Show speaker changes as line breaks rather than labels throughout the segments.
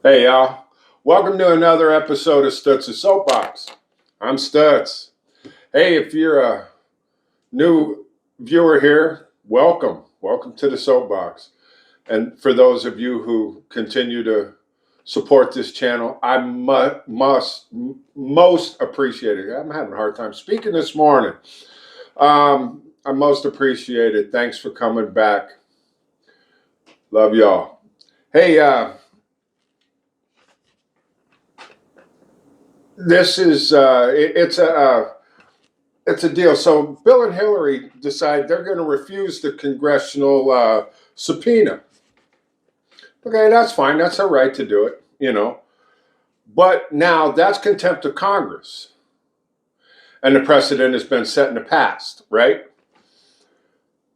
Hey, y'all. Welcome to another episode of Stutz's Soapbox. I'm Stutz. Hey, if you're a new viewer here, welcome. Welcome to the Soapbox. And for those of you who continue to support this channel, I most appreciate it. I'm having a hard time speaking this morning. I most appreciate it. Thanks for coming back. Love y'all. Hey, this is it's a deal. So Bill and Hillary decide they're going to refuse the congressional subpoena. Okay, that's fine. That's their right to do it. But now that's contempt of Congress. And the precedent has been set in the past, right?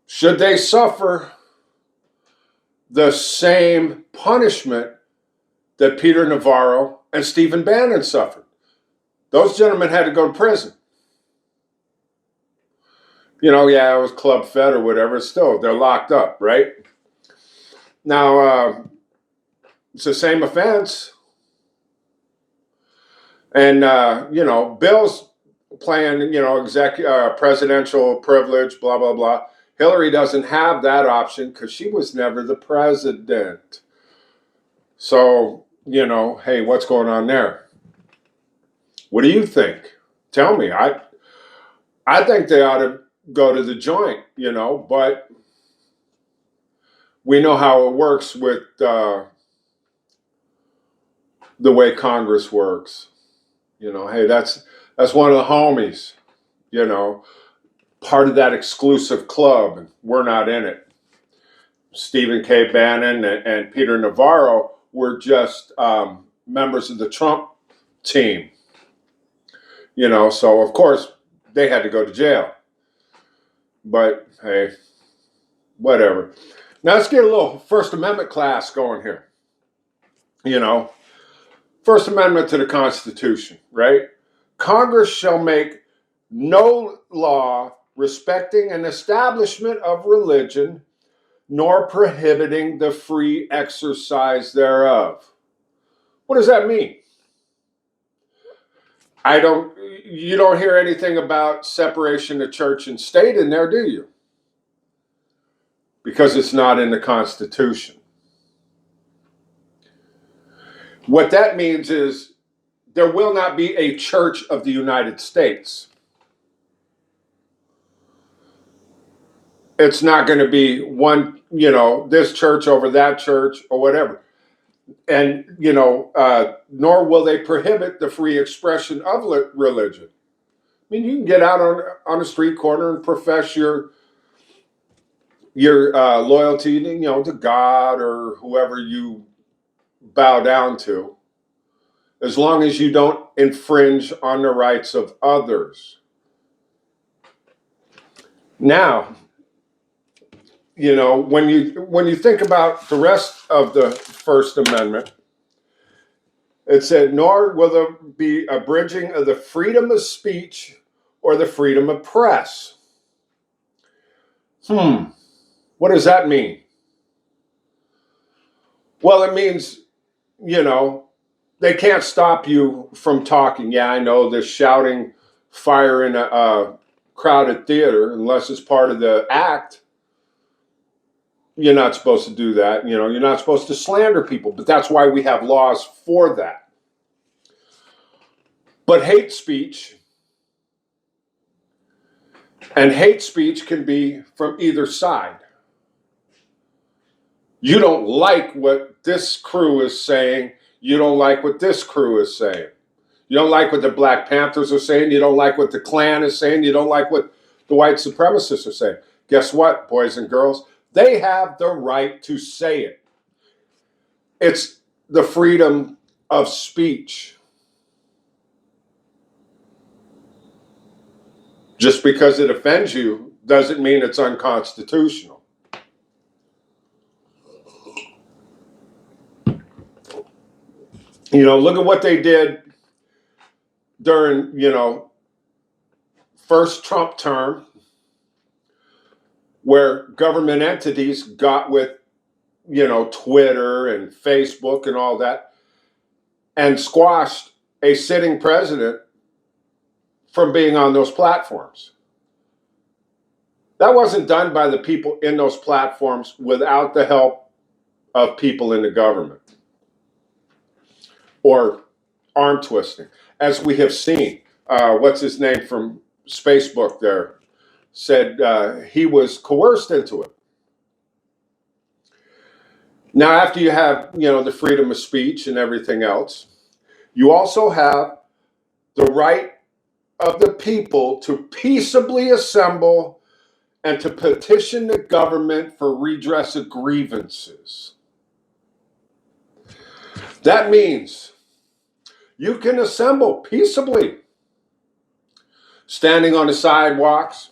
Should they suffer the same punishment that Peter Navarro and Stephen Bannon suffered? Those gentlemen had to go to prison. Yeah, it was club fed or whatever. Still, they're locked up, right? Now, it's the same offense. And, Bill's playing, presidential privilege, blah, blah, blah. Hillary doesn't have that option because she was never the president. So, hey, what's going on there? What do you think? Tell me. I think they ought to go to the joint, but we know how it works with the way Congress works. Hey, that's one of the homies, part of that exclusive club, and we're not in it. Stephen K. Bannon and Peter Navarro were just members of the Trump team, so of course they had to go to jail. But hey, whatever. Now let's get a little First Amendment class going here. First Amendment to the Constitution, right? Congress shall make no law respecting an establishment of religion, nor prohibiting the free exercise thereof. What does that mean? You don't hear anything about separation of church and state in there, do you? Because it's not in the Constitution. What that means is there will not be a church of the United States. It's not going to be one, this church over that church or whatever. And, nor will they prohibit the free expression of religion. I mean, you can get out on a street corner and profess your loyalty, to God or whoever you bow down to, as long as you don't infringe on the rights of others. Now, when you think about the rest of the First Amendment, it said, nor will there be abridging of the freedom of speech or the freedom of press. What does that mean? Well, it means, they can't stop you from talking. Yeah, I know they're shouting fire in a crowded theater, unless it's part of the act. You're not supposed to do that. You're not supposed to slander people, but that's why we have laws for that. But hate speech can be from either side. You don't like what this crew is saying. You don't like what this crew is saying. You don't like what the Black Panthers are saying. You don't like what the Klan is saying. You don't like what the white supremacists are saying. Guess what, boys and girls? They have the right to say it. It's the freedom of speech. Just because it offends you doesn't mean it's unconstitutional. Look at what they did during, first Trump term, where government entities got with, Twitter and Facebook and all that, and squashed a sitting president from being on those platforms. That wasn't done by the people in those platforms without the help of people in the government or arm twisting, as we have seen. What's his name from Spacebook there said he was coerced into it. Now, after you have, the freedom of speech and everything else, you also have the right of the people to peaceably assemble and to petition the government for redress of grievances. That means you can assemble peaceably, standing on the sidewalks,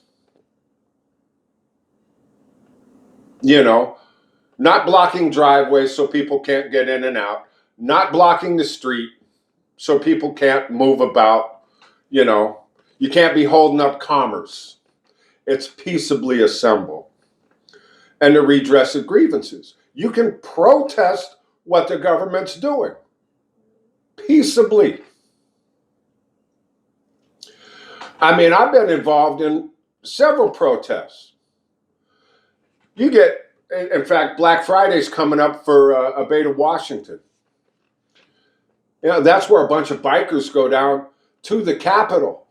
not blocking driveways so people can't get in and out, not blocking the street so people can't move about, you can't be holding up commerce. It's peaceably assemble. And the redress of grievances. You can protest what the government's doing peaceably. I mean, I've been involved in several protests. In fact, Black Friday's coming up for Beta, Washington. That's where a bunch of bikers go down to the Capitol,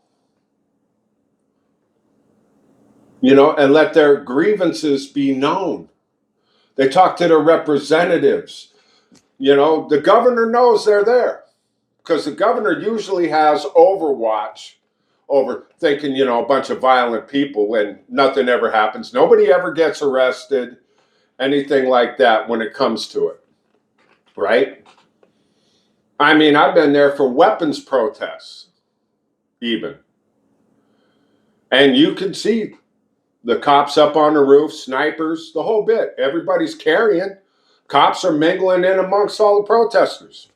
and let their grievances be known. They talk to their representatives. The governor knows they're there because the governor usually has overwatch over thinking, a bunch of violent people when nothing ever happens. Nobody ever gets arrested, anything like that when it comes to it, right? I mean, I've been there for weapons protests, even. And you can see the cops up on the roof, snipers, the whole bit. Everybody's carrying. Cops are mingling in amongst all the protesters.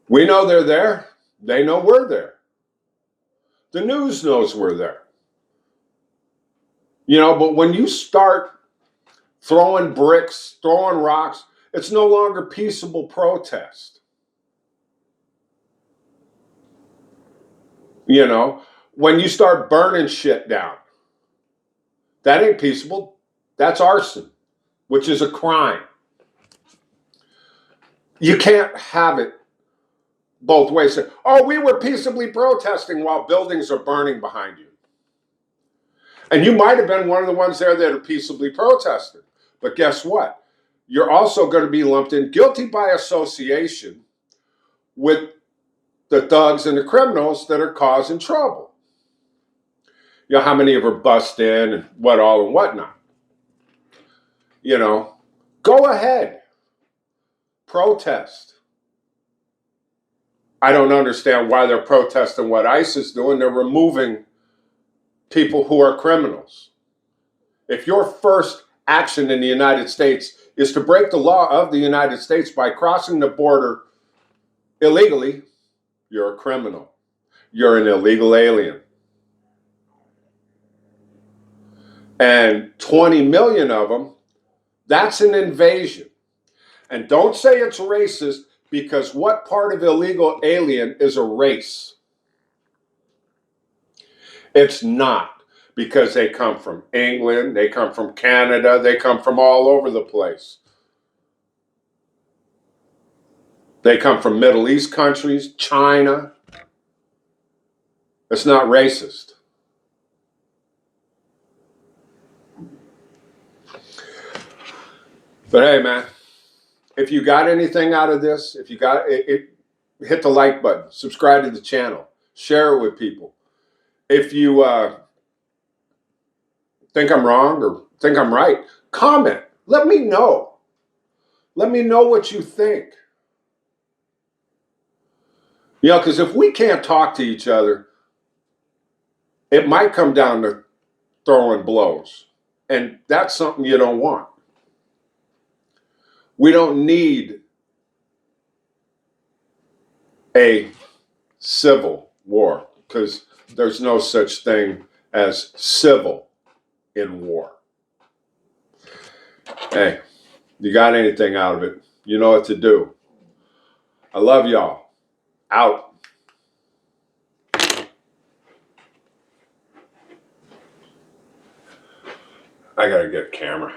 We know they're there. They know we're there. The news knows we're there. But when you start throwing bricks, throwing rocks, it's no longer peaceable protest. When you start burning shit down, that ain't peaceable. That's arson, which is a crime. You can't have it both ways. Oh, we were peaceably protesting while buildings are burning behind you. And you might have been one of the ones there that are peaceably protesting. But guess what? You're also going to be lumped in guilty by association with the thugs and the criminals that are causing trouble. How many of them bust in and what all and whatnot. Go ahead. Protest. I don't understand why they're protesting what ICE is doing. They're removing people who are criminals. If your first action in the United States is to break the law of the United States by crossing the border illegally, you're a criminal. You're an illegal alien. And 20 million of them, that's an invasion. And don't say it's racist, because what part of illegal alien is a race? It's not, because they come from England, they come from Canada, they come from all over the place. They come from Middle East countries, China. It's not racist. But hey, man, if you got anything out of this, if you got it, hit the like button, subscribe to the channel, share it with people. If you think I'm wrong or think I'm right, comment. Let me know. Let me know what you think. Because if we can't talk to each other, it might come down to throwing blows. And that's something you don't want. We don't need a civil war, because there's no such thing as civil in war. Hey, you got anything out of it, you know what to do. I love y'all. Out. I gotta get a camera.